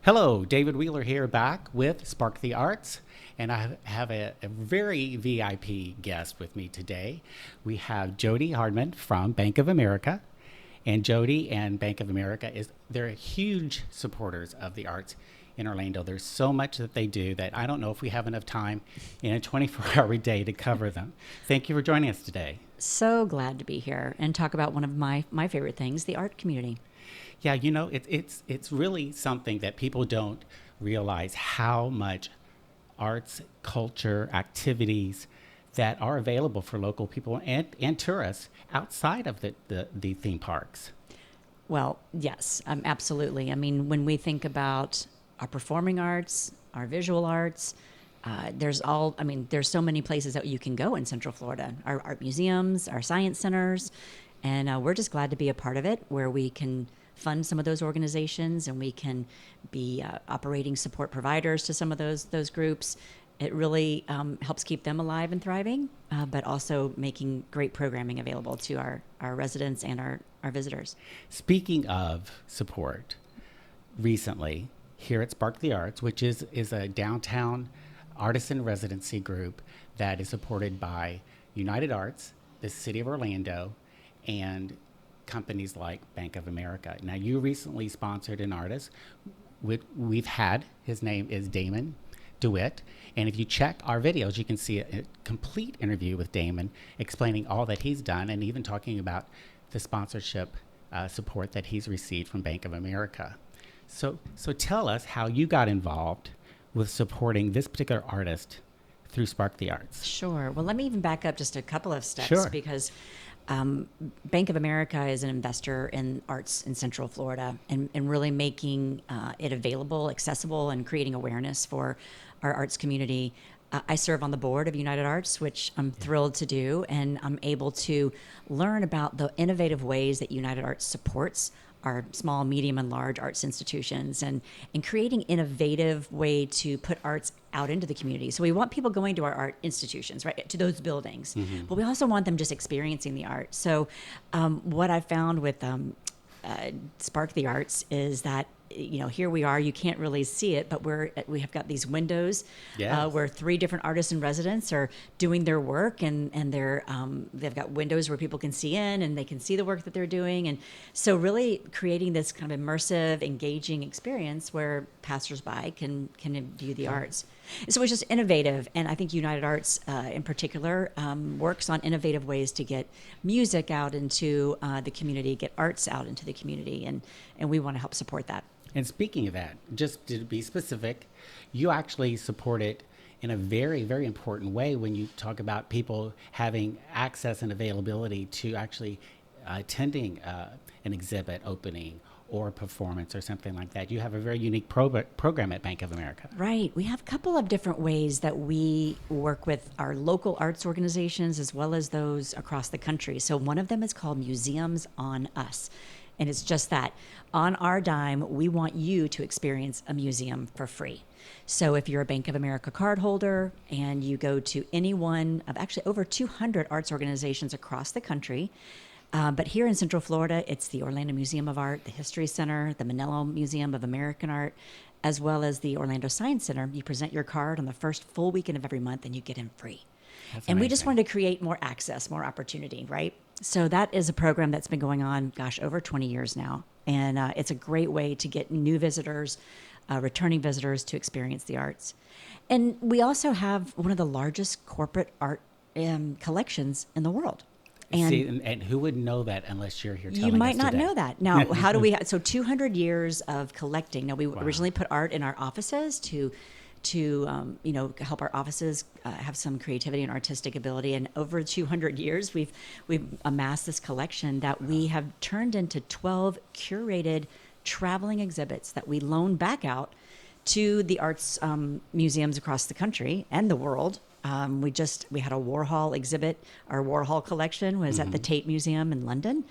Hello, David Wheeler here back with Spark the Arts, and I have a very VIP guest with me today. We have Jodie Hardman from Bank of America, and Jodie and Bank of America they're huge supporters of the arts in Orlando. There's so much that they do that I don't know if we have enough time in a 24-hour day to cover them. Thank you for joining us today. So glad to be here and talk about one of my favorite things, the art community. Yeah, it's really something that people don't realize how much arts, culture, activities that are available for local people and tourists outside of the theme parks. Well, yes, absolutely. I mean, when we think about our performing arts, our visual arts, there's so many places that you can go in Central Florida. Our art museums, our science centers, and we're just glad to be a part of it where we can fund some of those organizations and we can be operating support providers to some of those groups. It really helps keep them alive and thriving, but also making great programming available to our residents and our visitors. Speaking of support, recently here at Spark the Arts, which is a downtown artisan residency group that is supported by United Arts, the City of Orlando, and companies like Bank of America. Now, you recently sponsored an artist. We've had, his name is Damon DeWitt. And if you check our videos, you can see a complete interview with Damon explaining all that he's done and even talking about the sponsorship support that he's received from Bank of America. So tell us how you got involved with supporting this particular artist through Spark the Arts. Sure. Well, let me even back up just a couple of steps. Sure. Because Bank of America is an investor in arts in Central Florida and really making it available, accessible, and creating awareness for our arts community. I serve on the board of United Arts, which I'm thrilled to do, and I'm able to learn about the innovative ways that United Arts supports our small, medium, and large arts institutions and creating innovative way to put arts out into the community. So we want people going to our art institutions, right, to those buildings, but we also want them just experiencing the art. So what I found with Spark the Arts is that, here we are. You can't really see it, but we have got these windows where 3 different artists in residence are doing their work, and they've got windows where people can see in and they can see the work that they're doing, and so really creating this kind of immersive, engaging experience where passersby can view the arts. So it's just innovative, and I think United Arts in particular works on innovative ways to get music out into the community, get arts out into the community, and we want to help support that. And speaking of that, just to be specific, you actually support it in a very, very important way when you talk about people having access and availability to actually attending an exhibit opening or a performance or something like that. You have a very unique program at Bank of America. Right. We have a couple of different ways that we work with our local arts organizations as well as those across the country. So one of them is called Museums on Us. And it's just that. On our dime, we want you to experience a museum for free. So if you're a Bank of America card holder and you go to any one of actually over 200 arts organizations across the country, but here in Central Florida, it's the Orlando Museum of Art, the History Center, the Manila Museum of American Art, as well as the Orlando Science Center. You present your card on the first full weekend of every month and you get in free. That's and amazing. we just wanted to create more access, more opportunity, right? So that is a program that's been going on, over 20 years now. And it's a great way to get new visitors, returning visitors to experience the arts. And we also have one of the largest corporate art collections in the world. And who would know that unless you're here telling us You might not today? know that. Now, how do we? So 200 years of collecting. Now, we originally put art in our offices to help our offices have some creativity and artistic ability. And over 200 years, we've amassed this collection that we have turned into 12 curated traveling exhibits that we loan back out to the arts museums across the country and the world. We had a Warhol exhibit. Our Warhol collection was at the Tate Museum in London.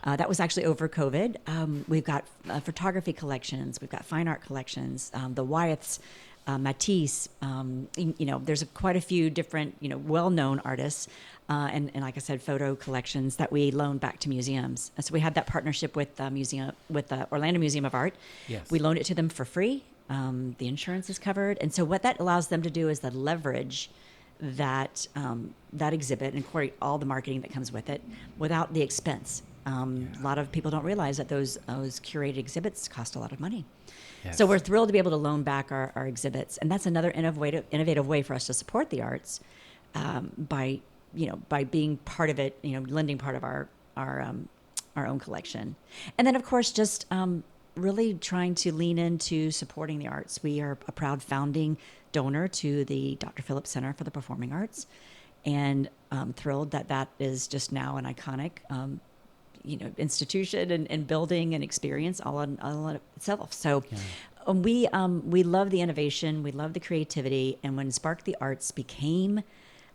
That was actually over COVID. We've got photography collections. We've got fine art collections. The Wyeths, Matisse. There's quite a few different, well-known artists. And like I said, photo collections that we loan back to museums. So we had that partnership with the Orlando Museum of Art. Yes. We loaned it to them for free. The insurance is covered. And so what that allows them to do is that leverage that exhibit and incorporate all the marketing that comes with it without the expense. A lot of people don't realize that those curated exhibits cost a lot of money. Yes. So we're thrilled to be able to loan back our exhibits, and that's another innovative way for us to support the arts by being part of it, lending part of our own collection, and then of course just really trying to lean into supporting the arts. We are a proud founding donor to the Dr. Phillips Center for the Performing Arts, and thrilled that is just now an iconic institution and building and experience all on itself. So we love the innovation, we love the creativity, and when Spark the Arts became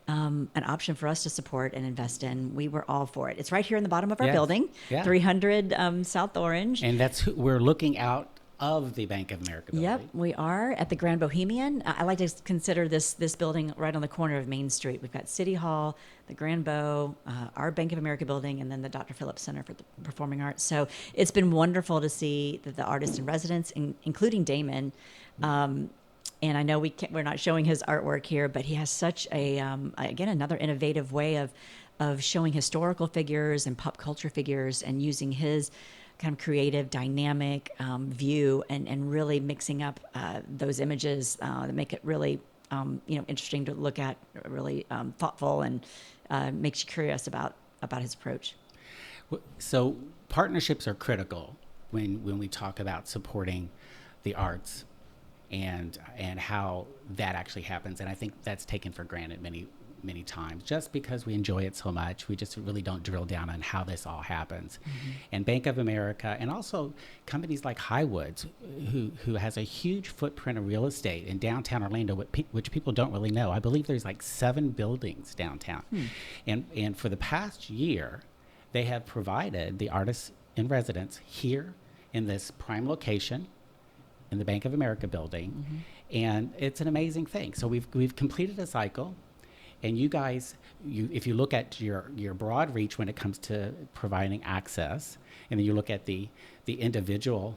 an option for us to support and invest in, we were all for it. It's right here in the bottom of our building, 300 South Orange. And we're looking out of the Bank of America building. Yep, we are at the Grand Bohemian. I like to consider this building right on the corner of Main Street. We've got City Hall, the Grand Bow, our Bank of America building, and then the Dr. Phillips Center for the Performing Arts. So it's been wonderful to see that the artists in residence, including Damon, and I know we're not showing his artwork here, but he has such again, another innovative way of showing historical figures and pop culture figures and using his kind of creative, dynamic view and really mixing up those images that make it really, interesting to look at, really thoughtful, and makes you curious about his approach. So partnerships are critical when we talk about supporting the arts and how that actually happens. And I think that's taken for granted many times, just because we enjoy it so much. We just really don't drill down on how this all happens. Mm-hmm. And Bank of America, and also companies like Highwoods, who has a huge footprint of real estate in downtown Orlando, which people don't really know. I believe there's like 7 buildings downtown. And for the past year, they have provided the artists in residence here in this prime location in the Bank of America building. Mm-hmm. And it's an amazing thing. So we've completed a cycle. And you guys, if you look at your broad reach when it comes to providing access, and then you look at the individual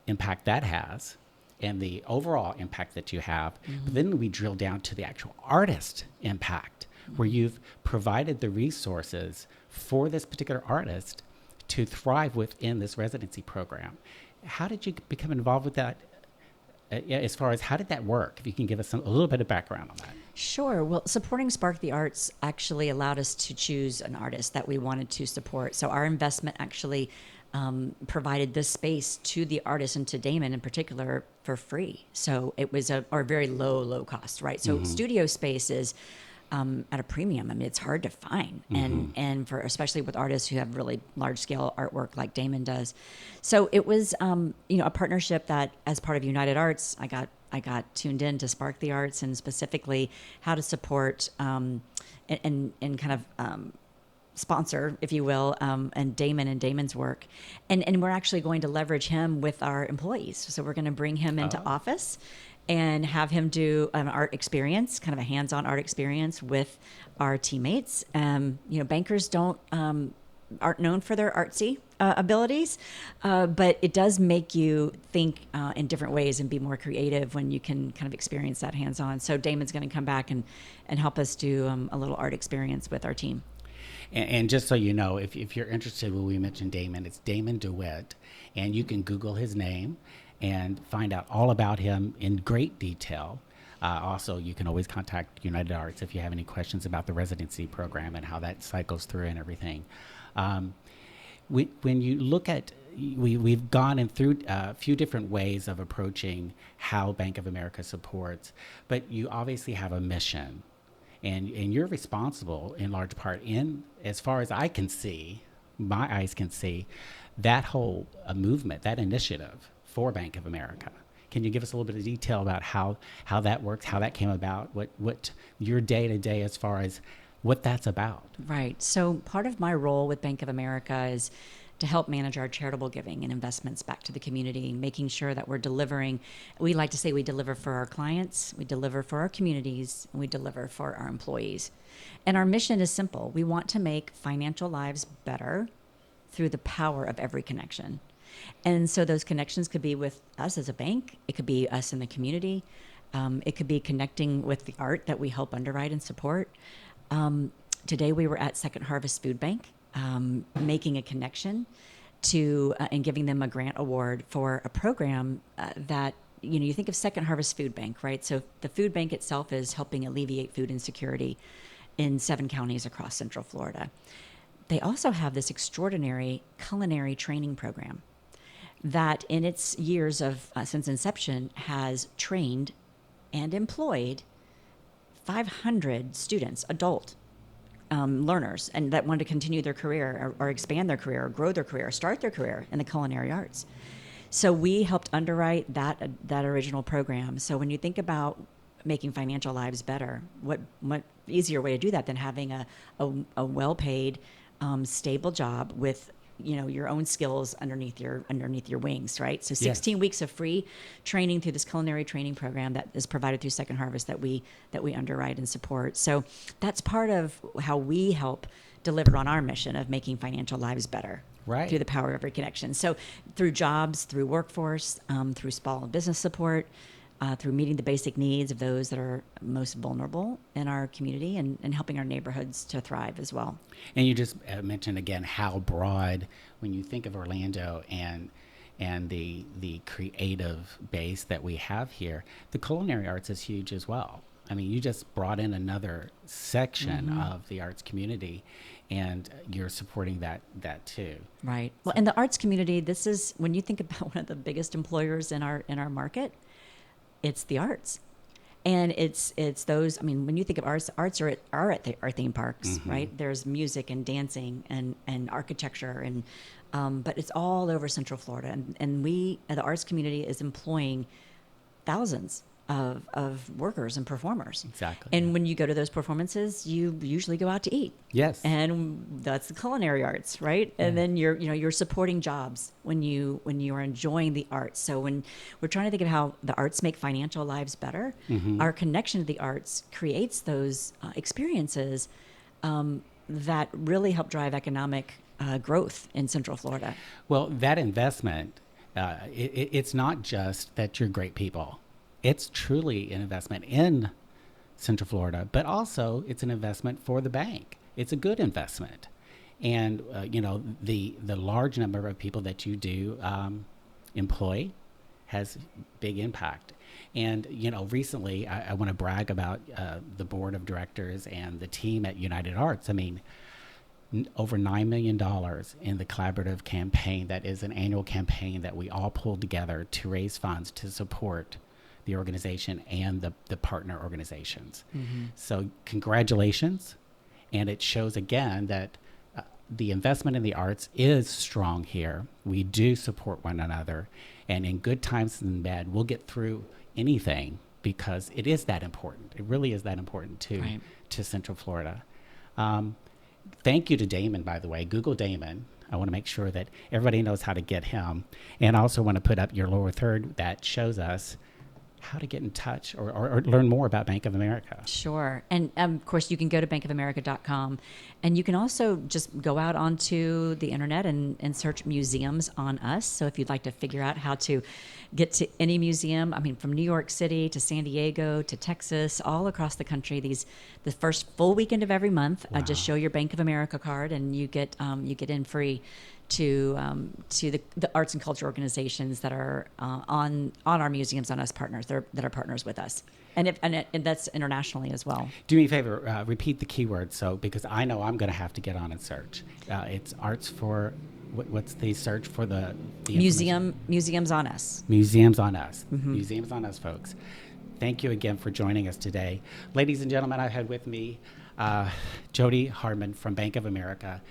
impact that has, and the overall impact that you have, but then we drill down to the actual artist impact, where you've provided the resources for this particular artist to thrive within this residency program. How did you become involved with that? As far as how did that work? If you can give us a little bit of background on that. Sure. Well, supporting Spark the Arts actually allowed us to choose an artist that we wanted to support. So our investment actually provided this space to the artist and to Damon in particular for free. So it was a very low cost, right? So studio space is at a premium. I mean, it's hard to find, and for especially with artists who have really large scale artwork like Damon does. So it was a partnership that, as part of United Arts, I got tuned in to Spark the Arts, and specifically how to support and kind of sponsor, if you will, and Damon's work, and we're actually going to leverage him with our employees. So we're going to bring him into office and have him do an art experience, kind of a hands-on art experience with our teammates. Bankers aren't known for their artsy abilities, but it does make you think in different ways and be more creative when you can kind of experience that hands-on. So Damon's going to come back and help us do a little art experience with our team. And just so you know, if you're interested, when we mentioned Damon, it's Damon DeWitt, and you can Google his name and find out all about him in great detail. Also, you can always contact United Arts if you have any questions about the residency program and how that cycles through and everything. When you look at, we've gone in through a few different ways of approaching how Bank of America supports, but you obviously have a mission, and you're responsible in large part, as far as I can see, my eyes can see, that whole movement, that initiative for Bank of America. Can you give us a little bit of detail about how that works, how that came about, what your day-to-day as far as what that's about? Right. So part of my role with Bank of America is to help manage our charitable giving and investments back to the community, making sure that we're delivering. We like to say we deliver for our clients, we deliver for our communities, and we deliver for our employees. And our mission is simple. We want to make financial lives better through the power of every connection. And so those connections could be with us as a bank. It could be us in the community. It could be connecting with the art that we help underwrite and support. Today we were at Second Harvest Food Bank, making a connection to and giving them a grant award for a program that, you think of Second Harvest Food Bank, right? So the food bank itself is helping alleviate food insecurity in 7 counties across Central Florida. They also have this extraordinary culinary training program that in its years of since inception has trained and employed 500 students, adult learners, and that want to continue their career or expand their career or grow their career or start their career in the culinary arts. So we helped underwrite that original program. So when you think about making financial lives better, what easier way to do that than having a well-paid, stable job with your own skills underneath your wings, right? So 16 weeks of free training through this culinary training program that is provided through Second Harvest that we underwrite and support. So that's part of how we help deliver on our mission of making financial lives better. Right. Through the power of every connection. So through jobs, through workforce, through small business support, through meeting the basic needs of those that are most vulnerable in our community and helping our neighborhoods to thrive as well. And you just mentioned again how broad, when you think of Orlando and the creative base that we have here, the culinary arts is huge as well. I mean, you just brought in another section of the arts community, and you're supporting that too. Right. Well, in the arts community, this is, when you think about one of the biggest employers in our market, it's the arts. And it's those, I mean, when you think of arts are at our theme parks, right? There's music and dancing and architecture but it's all over Central Florida. And we, the arts community, is employing thousands of workers and performers. Exactly. And when you go to those performances, you usually go out to eat. Yes. And that's the culinary arts, right? And then you're supporting jobs when you are enjoying the arts. So when we're trying to think of how the arts make financial lives better, our connection to the arts creates those experiences that really help drive economic growth in Central Florida. Well, that investment, it's not just that you're great people. It's truly an investment in Central Florida, but also it's an investment for the bank. It's a good investment. And, the large number of people that you do employ has big impact. And, recently I want to brag about the board of directors and the team at United Arts. I mean, over $9 million in the collaborative campaign that is an annual campaign that we all pulled together to raise funds to support the organization and the partner organizations. So congratulations. And it shows again that the investment in the arts is strong here. We do support one another, and in good times and bad, we'll get through anything because it is that important. It really is that important to Central Florida. Thank you to Damon, by the way. Google Damon. I want to make sure that everybody knows how to get him. And I also want to put up your lower third that shows us how to get in touch or learn more about Bank of America. Sure. And of course, you can go to bankofamerica.com, and you can also just go out onto the internet and search museums on us. So if you'd like to figure out how to get to any museum, I mean, from New York City to San Diego to Texas, all across the country, the first full weekend of every month, just show your Bank of America card and you get in free to the arts and culture organizations that are on our museums, on us partners that are partners with us, and that's internationally as well. Do me a favor, repeat the keyword, because I know I'm going to have to get on and search. It's arts for what's the search for the museums on us. Museums on us. Museums on us, folks. Thank you again for joining us today, ladies and gentlemen. I had with me Jodie Hardman from Bank of America.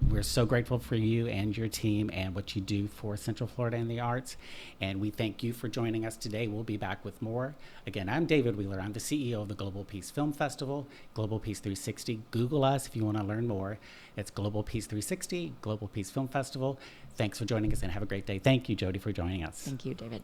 We're so grateful for you and your team and what you do for Central Florida and the arts. And we thank you for joining us today. We'll be back with more. Again, I'm David Wheeler. I'm the CEO of the Global Peace Film Festival, Global Peace 360. Google us if you want to learn more. It's Global Peace 360, Global Peace Film Festival. Thanks for joining us and have a great day. Thank you, Jodie, for joining us. Thank you, David.